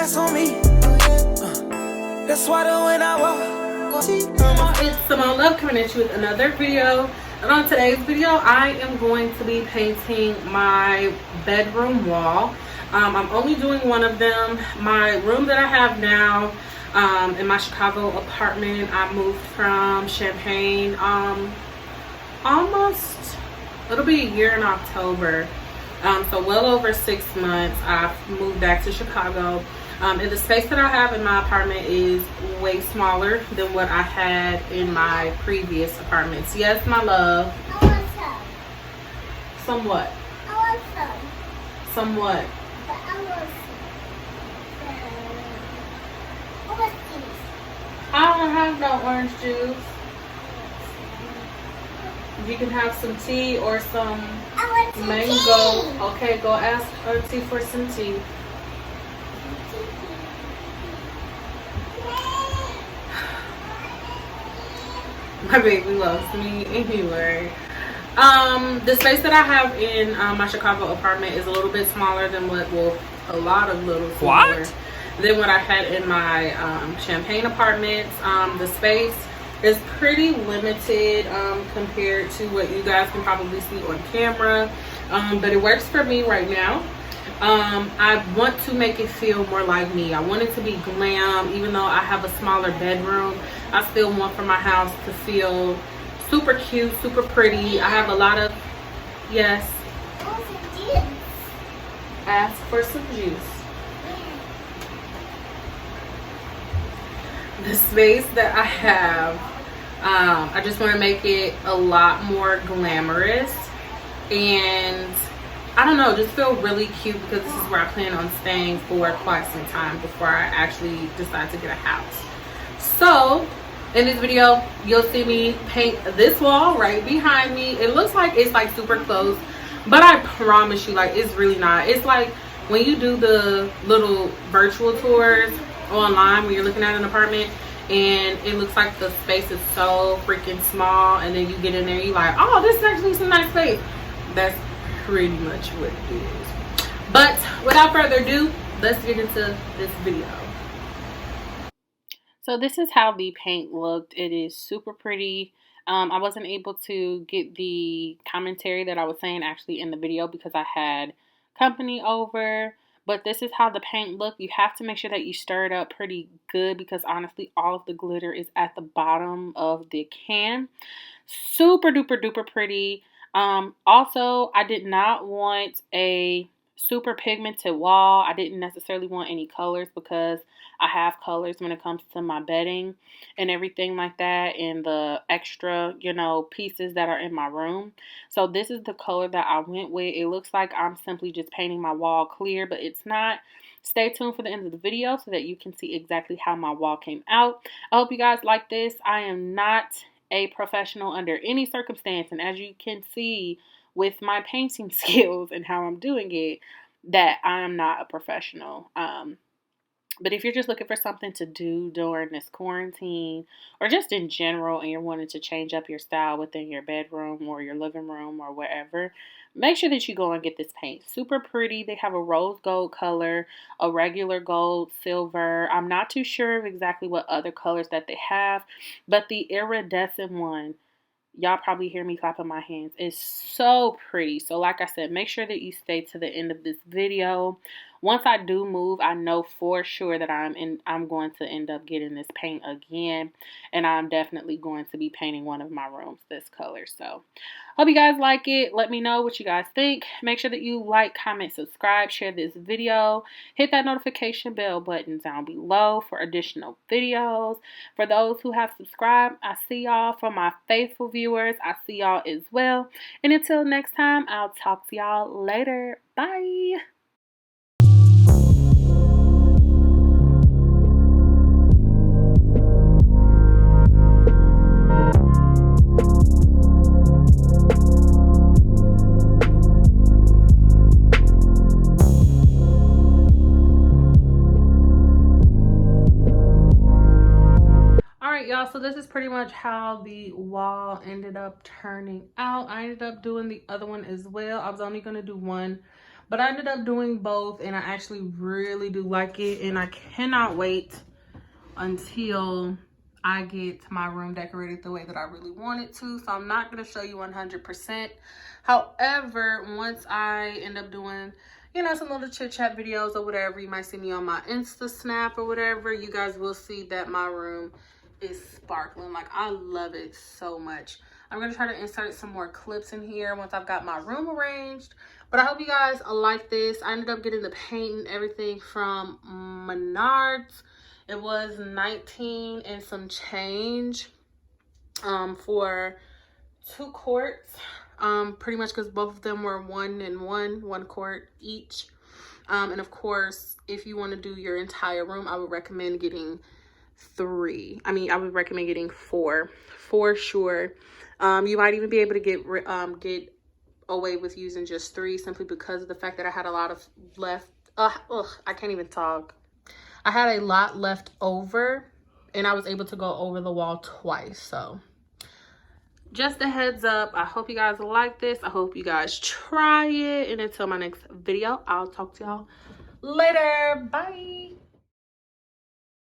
that's on me. That's why the when I walk. It's Simone Love coming at you with another video. And on today's video, I am going to be painting my bedroom wall. I'm only doing one of them. My room that I have now in my Chicago apartment, I moved from Champaign almost, it'll be a year in October. So well over 6 months I've moved back to Chicago. And the space that I have in my apartment is way smaller than what I had in my previous apartments. Yes, my love. I want some. Somewhat. I want some. Somewhat. But I want some. What's this? I don't have no orange juice. You can have some tea or some I want some mango. tea. Okay, go ask Auntie for some tea. My baby loves me anyway. The space that I have in my Chicago apartment is a little bit smaller than a lot of little smaller than what I had in my Champaign apartments. The space is pretty limited compared to what you guys can probably see on camera, but it works for me right now. I want to make it feel more like me. I want it to be glam. Even though I have a smaller bedroom, I still want for my house to feel super cute, super pretty. I have a lot of, yes, I want some juice. ask for some juice. The space that I have, I just want to make it a lot more glamorous, and I don't know, just feel really cute, because this is where I plan on staying for quite some time before I actually decide to get a house. So in this video, you'll see me paint this wall right behind me. It looks like it's like super close, but I promise you, like, it's really not. It's like when you do the little virtual tours online when you're looking at an apartment and it looks like the space is so freaking small, and then you get in there, you're like, oh, this is actually some nice space. That's pretty much what it is. But without further ado, let's get into this video. So this is how the paint looked. It is super pretty. I wasn't able to get the commentary that I was saying actually in the video because I had company over. But this is how the paint looked. You have to make sure that you stir it up pretty good, because honestly, all of the glitter is at the bottom of the can. Super duper duper pretty. Also, I did not want a super pigmented wall. I didn't necessarily want any colors, because I have colors when it comes to my bedding and everything like that, and the extra, pieces that are in my room. So this is the color that I went with. It looks like I'm simply just painting my wall clear, but it's not. Stay tuned for the end of the video so that you can see exactly how my wall came out. I hope you guys like this. I am not a professional under any circumstance, and as you can see with my painting skills and how I'm doing it, that I am not a professional. But if you're just looking for something to do during this quarantine, or just in general, and you're wanting to change up your style within your bedroom or your living room or wherever, make sure that you go and get this paint. Super pretty. They have a rose gold color, a regular gold, silver. I'm not too sure of exactly what other colors that they have, but the iridescent one, y'all probably hear me clapping my hands, is so pretty. So like I said, make sure that you stay to the end of this video. Once I do move, I know for sure that I'm going to end up getting this paint again, and I'm definitely going to be painting one of my rooms this color. So hope you guys like it. Let me know what you guys think. Make sure that you like, comment, subscribe, share this video. Hit that notification bell button down below for additional videos. For those who have subscribed, I see y'all. For my faithful viewers, I see y'all as well. And until next time, I'll talk to y'all later. Bye. Y'all, so this is pretty much how the wall ended up turning out. I ended up doing the other one as well. I was only going to do one, But I ended up doing both, and I actually really do like it, and I cannot wait until I get my room decorated the way that I really want it to. So I'm not going to show you 100%. However, once I end up doing, you know, some little chit chat videos or whatever, you might see me on my Insta Snap or whatever, you guys will see that my room is sparkling. Like, I love it so much. I'm going to try to insert some more clips in here once I've got my room arranged. But I hope you guys like this. I ended up getting the paint and everything from Menards. It was $19 and some change for 2 quarts. Pretty much because both of them were 1 and 1 quart each. And of course, if you want to do your entire room, I would recommend getting 3. I mean, I would recommend getting 4 for sure. You might even be able to get away with using just 3 simply because of the fact that I had a lot of left. I can't even talk. I had a lot left over, and I was able to go over the wall twice. So just a heads up. I hope you guys like this. I hope you guys try it. And until my next video, I'll talk to y'all later. Bye.